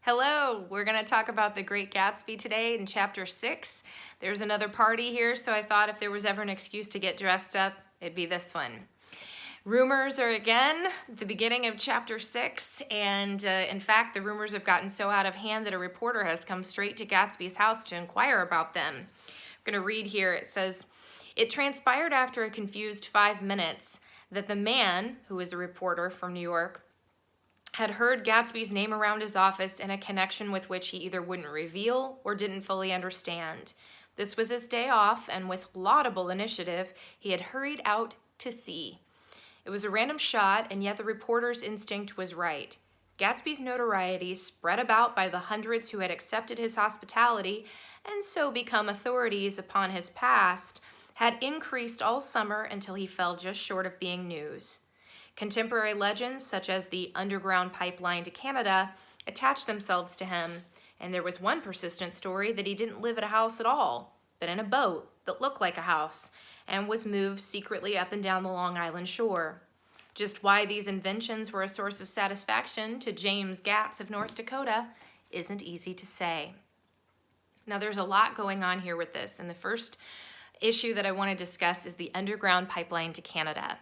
Hello, we're going to talk about The Great Gatsby today in chapter 6. There's another party here, so I thought if there was ever an excuse to get dressed up, it'd be this one. Rumors are again at the beginning of chapter 6, and in fact, the rumors have gotten so out of hand that a reporter has come straight to Gatsby's house to inquire about them. I'm going to read here. It says, "It transpired after a confused 5 minutes that the man, who is a reporter from New York, had heard Gatsby's name around his office in a connection with which he either wouldn't reveal or didn't fully understand. This was his day off, and with laudable initiative, he had hurried out to see. It was a random shot, and yet the reporter's instinct was right. Gatsby's notoriety, spread about by the hundreds who had accepted his hospitality and so become authorities upon his past, had increased all summer until he fell just short of being news. Contemporary legends, such as the underground pipeline to Canada, attached themselves to him, and there was one persistent story that he didn't live at a house at all, but in a boat that looked like a house, and was moved secretly up and down the Long Island shore. Just why these inventions were a source of satisfaction to James Gatz of North Dakota isn't easy to say." Now, there's a lot going on here with this, and the first issue that I want to discuss is the underground pipeline to Canada.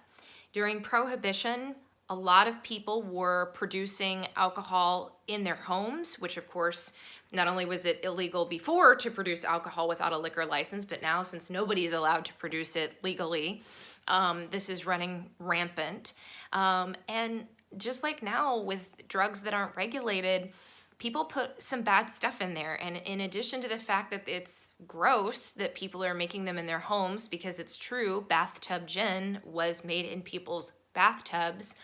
During Prohibition, a lot of people were producing alcohol in their homes, which of course, not only was it illegal before to produce alcohol without a liquor license, but now since nobody's allowed to produce it legally, this is running rampant. And just like now with drugs that aren't regulated, people put some bad stuff in there. And in addition to the fact that it's gross that people are making them in their homes, because it's true, bathtub gin was made in people's bathtubs,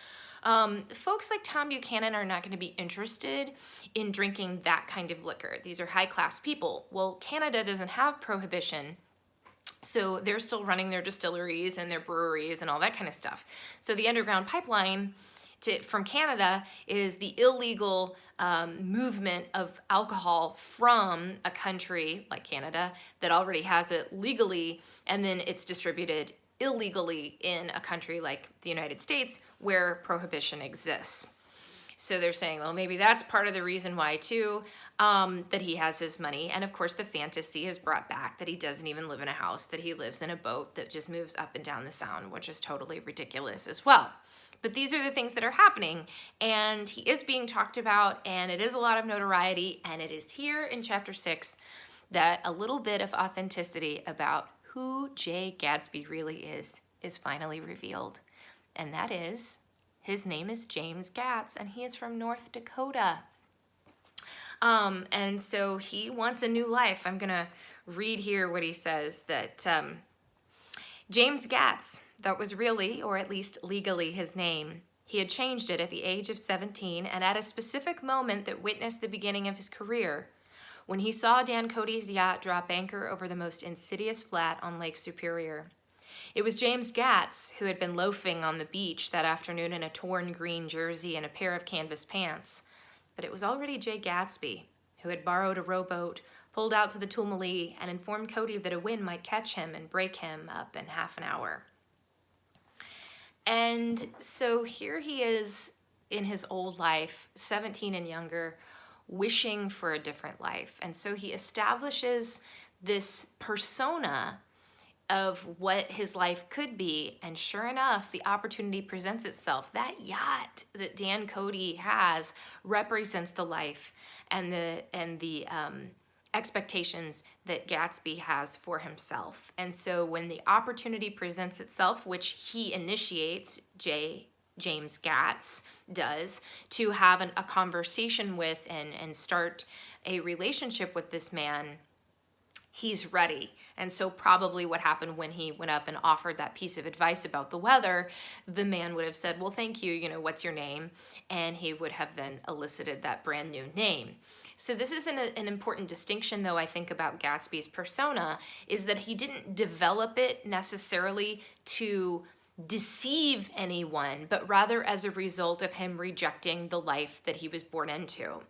folks like Tom Buchanan are not going to be interested in drinking that kind of liquor. These are high-class people. Well, Canada doesn't have prohibition, so they're still running their distilleries and their breweries and all that kind of stuff. So the underground pipeline from Canada is the illegal movement of alcohol from a country like Canada that already has it legally, and then it's distributed illegally in a country like the United States where prohibition exists. So they're saying, well, maybe that's part of the reason why too, that he has his money. And of course the fantasy is brought back that he doesn't even live in a house, that he lives in a boat that just moves up and down the Sound, which is totally ridiculous as well. But these are the things that are happening, and he is being talked about, and it is a lot of notoriety, and it is here in chapter 6 that a little bit of authenticity about who Jay Gatsby really is finally revealed. And that is, his name is James Gatz, and he is from North Dakota. And so he wants a new life. I'm going to read here what he says, that James Gatz, that was really, or at least legally, his name. He had changed it at the age of 17 and at a specific moment that witnessed the beginning of his career, when he saw Dan Cody's yacht drop anchor over the most insidious flat on Lake Superior. It was James Gatz who had been loafing on the beach that afternoon in a torn green jersey and a pair of canvas pants. But it was already Jay Gatsby, who had borrowed a rowboat, pulled out to the Tuolumne, and informed Cody that a wind might catch him and break him up in half an hour. And so here he is in his old life, 17 and younger, wishing for a different life. And so he establishes this persona of what his life could be. And sure enough, the opportunity presents itself. That yacht that Dan Cody has represents the life and the expectations that Gatsby has for himself. And so when the opportunity presents itself, which he initiates, James Gatz does, to have a conversation with and start a relationship with this man, he's ready. And so probably what happened when he went up and offered that piece of advice about the weather, the man would have said, well, thank you, what's your name? And he would have then elicited that brand new name. So this is an important distinction, though, I think, about Gatsby's persona, is that he didn't develop it necessarily to deceive anyone, but rather as a result of him rejecting the life that he was born into.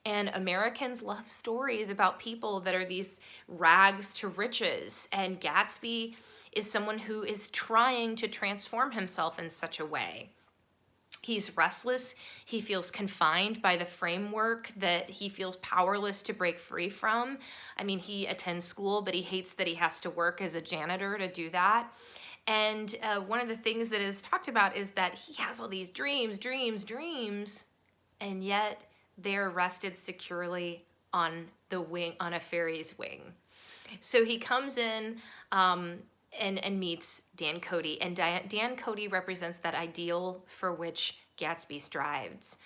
And Americans love stories about people that are these rags to riches, and Gatsby is someone who is trying to transform himself in such a way. He's restless. He feels confined by the framework that he feels powerless to break free from. I mean, he attends school, but he hates that he has to work as a janitor to do that. And one of the things that is talked about is that he has all these dreams, and yet they're rested securely on the wing, on a fairy's wing. So he comes in and meets Dan Cody, and Dan Cody represents that ideal for which Gatsby strives.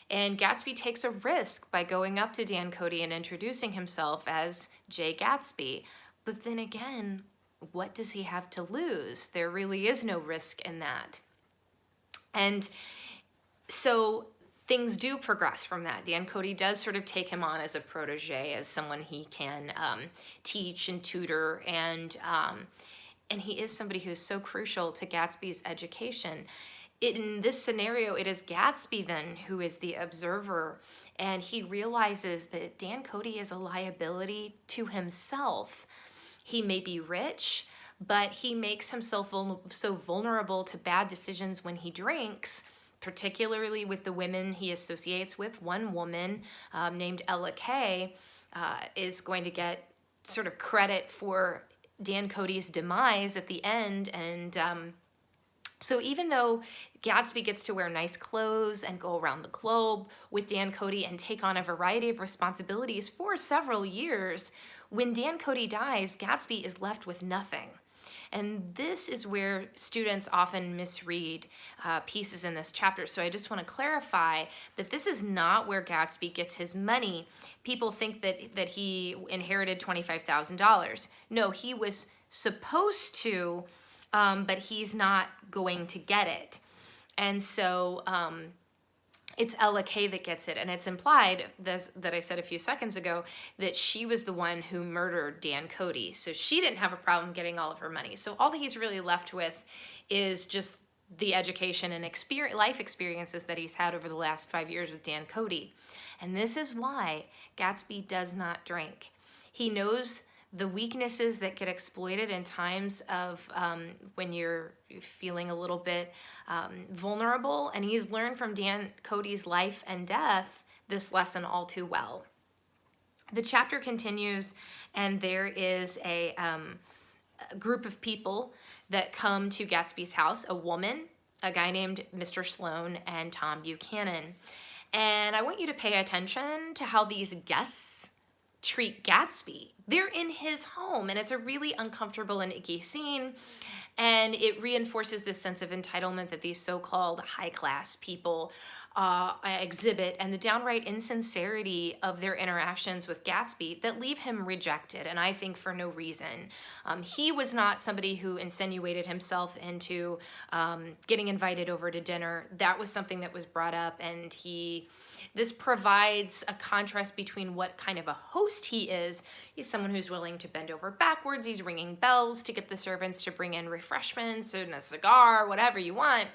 And Gatsby takes a risk by going up to Dan Cody and introducing himself as Jay Gatsby. But then again, what does he have to lose? There really is no risk in that. And so things do progress from that. Dan Cody does sort of take him on as a protege, as someone he can teach and tutor, and he is somebody who's so crucial to Gatsby's education. In this scenario, it is Gatsby then who is the observer, and he realizes that Dan Cody is a liability to himself. He may be rich, but he makes himself so vulnerable to bad decisions when he drinks, particularly with the women he associates with. One woman named Ella Kay is going to get sort of credit for Dan Cody's demise at the end. And so even though Gatsby gets to wear nice clothes and go around the globe with Dan Cody and take on a variety of responsibilities for several years, when Dan Cody dies, Gatsby is left with nothing. And this is where students often misread pieces in this chapter. So I just want to clarify that this is not where Gatsby gets his money. People think that he inherited $25,000. No, he was supposed to, but he's not going to get it. And so it's Ella Kay that gets it. And it's implied, that I said a few seconds ago, that she was the one who murdered Dan Cody. So she didn't have a problem getting all of her money. So all that he's really left with is just the education and life experiences that he's had over the last 5 years with Dan Cody. And this is why Gatsby does not drink. He knows the weaknesses that get exploited in times of when you're feeling a little bit vulnerable, and he's learned from Dan Cody's life and death this lesson all too well. The chapter continues, and there is a group of people that come to Gatsby's house, a woman, a guy named Mr. Sloan, and Tom Buchanan. And I want you to pay attention to how these guests treat Gatsby. They're in his home, and it's a really uncomfortable and icky scene, and it reinforces this sense of entitlement that these so-called high-class people exhibit, and the downright insincerity of their interactions with Gatsby that leave him rejected, and I think for no reason. He was not somebody who insinuated himself into getting invited over to dinner. That was something that was brought up, and this provides a contrast between what kind of a host he is. He's someone who's willing to bend over backwards. He's ringing bells to get the servants to bring in refreshments and a cigar, whatever you want.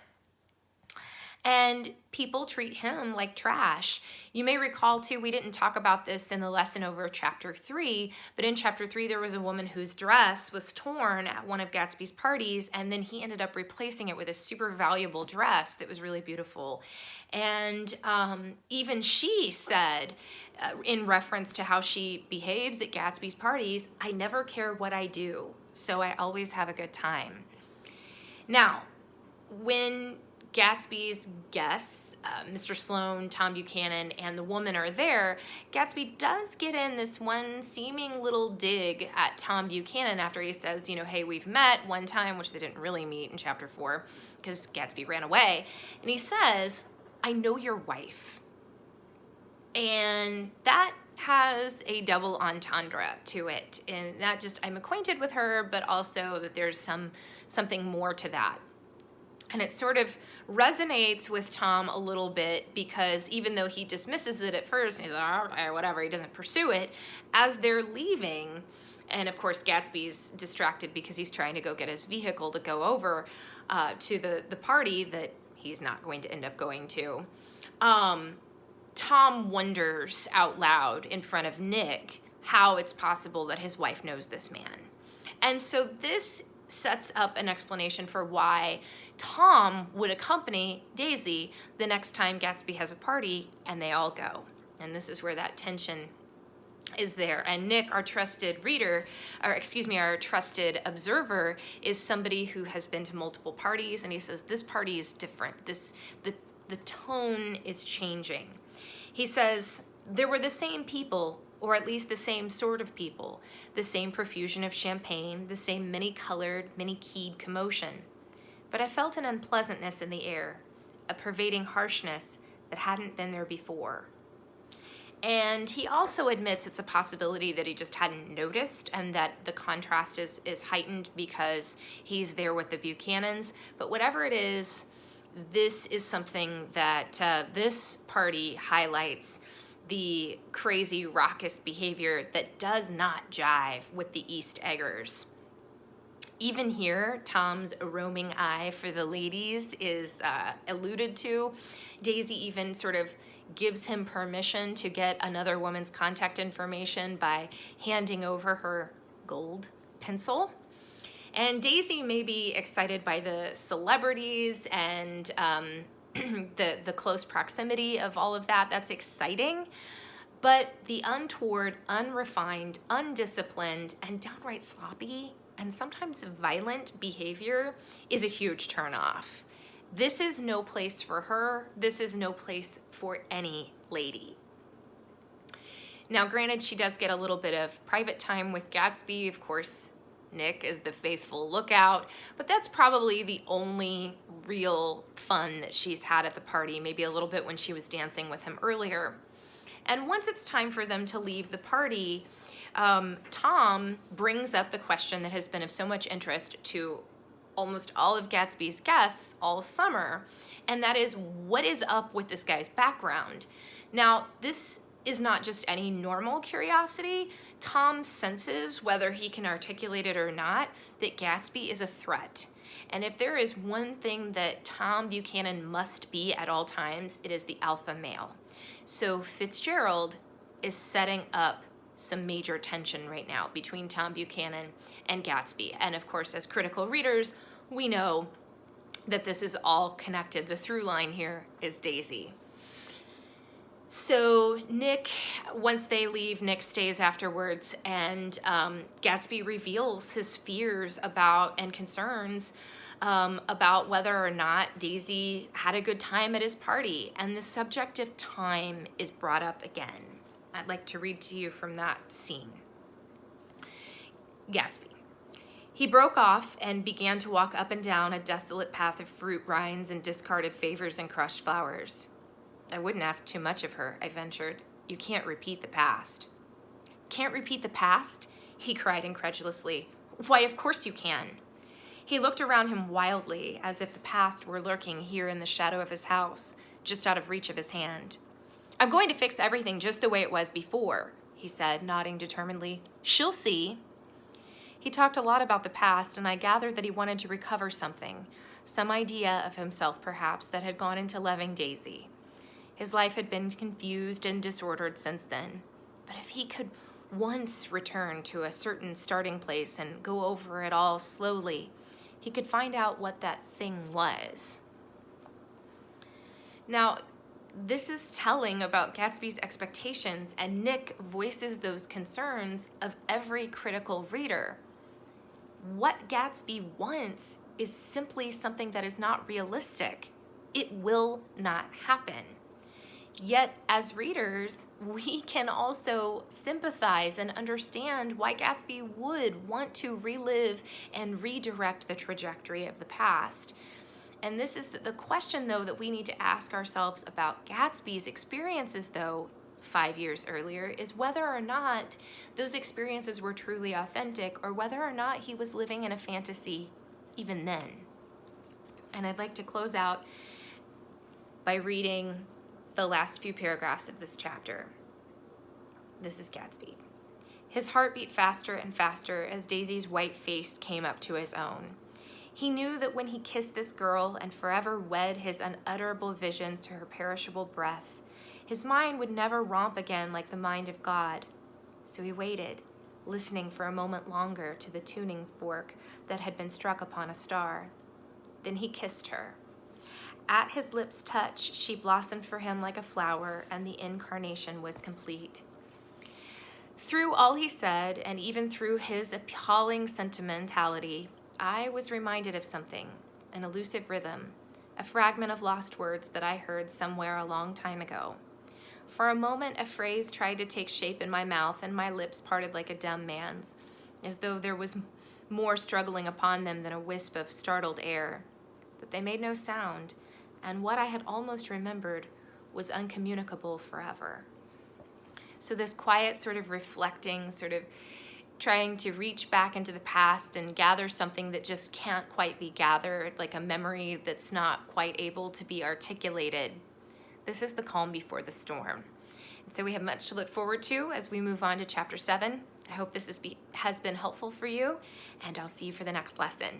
And people treat him like trash. You may recall, too, we didn't talk about this in the lesson over chapter 3, but in chapter 3, there was a woman whose dress was torn at one of Gatsby's parties, and then he ended up replacing it with a super valuable dress that was really beautiful. And even she said, in reference to how she behaves at Gatsby's parties, "I never care what I do, so I always have a good time." Now, when Gatsby's guests, Mr. Sloan, Tom Buchanan, and the woman are there, Gatsby does get in this one seeming little dig at Tom Buchanan after he says, hey, we've met one time, which they didn't really meet in chapter 4 because Gatsby ran away. And he says, "I know your wife." And that has a double entendre to it. And not just I'm acquainted with her, but also that there's something more to that. And it sort of resonates with Tom a little bit because even though he dismisses it at first, and he's like, "Oh, whatever," he doesn't pursue it, as they're leaving, and of course Gatsby's distracted because he's trying to go get his vehicle to go over to the party that he's not going to end up going to. Tom wonders out loud in front of Nick how it's possible that his wife knows this man. And so this sets up an explanation for why Tom would accompany Daisy the next time Gatsby has a party and they all go. And this is where that tension is there. And Nick, our trusted reader, our trusted observer, is somebody who has been to multiple parties, and he says this party is different. The tone is changing. He says there were the same people, or at least the same sort of people, the same profusion of champagne, the same many-colored, many-keyed commotion. But I felt an unpleasantness in the air, a pervading harshness that hadn't been there before. And he also admits it's a possibility that he just hadn't noticed, and that the contrast is heightened because he's there with the Buchanans. But whatever it is, this is something that this party highlights, the crazy, raucous behavior that does not jive with the East Eggers. Even here, Tom's roaming eye for the ladies is alluded to. Daisy even sort of gives him permission to get another woman's contact information by handing over her gold pencil. And Daisy may be excited by the celebrities and the close proximity of all of that. That's exciting. But the untoward, unrefined, undisciplined, and downright sloppy and sometimes violent behavior is a huge turnoff. This is no place for her. This is no place for any lady. Now, granted, she does get a little bit of private time with Gatsby. Of course, Nick is the faithful lookout, but that's probably the only real fun that she's had at the party, maybe a little bit when she was dancing with him earlier. And once it's time for them to leave the party, Tom brings up the question that has been of so much interest to almost all of Gatsby's guests all summer, and that is, what is up with this guy's background? Now, this is not just any normal curiosity. Tom senses, whether he can articulate it or not, that Gatsby is a threat. And if there is one thing that Tom Buchanan must be at all times, it is the alpha male. So Fitzgerald is setting up some major tension right now between Tom Buchanan and Gatsby. And of course, as critical readers, we know that this is all connected. The through line here is Daisy. So Nick, once they leave, Nick stays afterwards, and Gatsby reveals his fears about and concerns about whether or not Daisy had a good time at his party. And the subject of time is brought up again. I'd like to read to you from that scene. Gatsby. He broke off and began to walk up and down a desolate path of fruit rinds and discarded favors and crushed flowers. I wouldn't ask too much of her, I ventured. You can't repeat the past. Can't repeat the past? He cried incredulously. Why, of course you can. He looked around him wildly, as if the past were lurking here in the shadow of his house, just out of reach of his hand. I'm going to fix everything just the way it was before, he said, nodding determinedly. She'll see. He talked a lot about the past, and I gathered that he wanted to recover something, some idea of himself perhaps that had gone into loving Daisy. His life had been confused and disordered since then, but if he could once return to a certain starting place and go over it all slowly, he could find out what that thing was. Now, this is telling about Gatsby's expectations, and Nick voices those concerns of every critical reader. What Gatsby wants is simply something that is not realistic. It will not happen. Yet, as readers, we can also sympathize and understand why Gatsby would want to relive and redirect the trajectory of the past. And this is the question, though, that we need to ask ourselves about Gatsby's experiences, though, 5 years earlier, is whether or not those experiences were truly authentic, or whether or not he was living in a fantasy even then. And I'd like to close out by reading the last few paragraphs of this chapter. This is Gatsby. His heart beat faster and faster as Daisy's white face came up to his own. He knew that when he kissed this girl and forever wed his unutterable visions to her perishable breath, his mind would never romp again like the mind of God. So he waited, listening for a moment longer to the tuning fork that had been struck upon a star. Then he kissed her. At his lips' touch, she blossomed for him like a flower, and the incarnation was complete. Through all he said, and even through his appalling sentimentality, I was reminded of something, an elusive rhythm, a fragment of lost words that I heard somewhere a long time ago. For a moment, a phrase tried to take shape in my mouth, and my lips parted like a dumb man's, as though there was more struggling upon them than a wisp of startled air. But they made no sound, and what I had almost remembered was uncommunicable forever. So this quiet sort of reflecting, sort of trying to reach back into the past and gather something that just can't quite be gathered, like a memory that's not quite able to be articulated. This is the calm before the storm. And so we have much to look forward to as we move on to chapter 7. I hope this has been helpful for you, and I'll see you for the next lesson.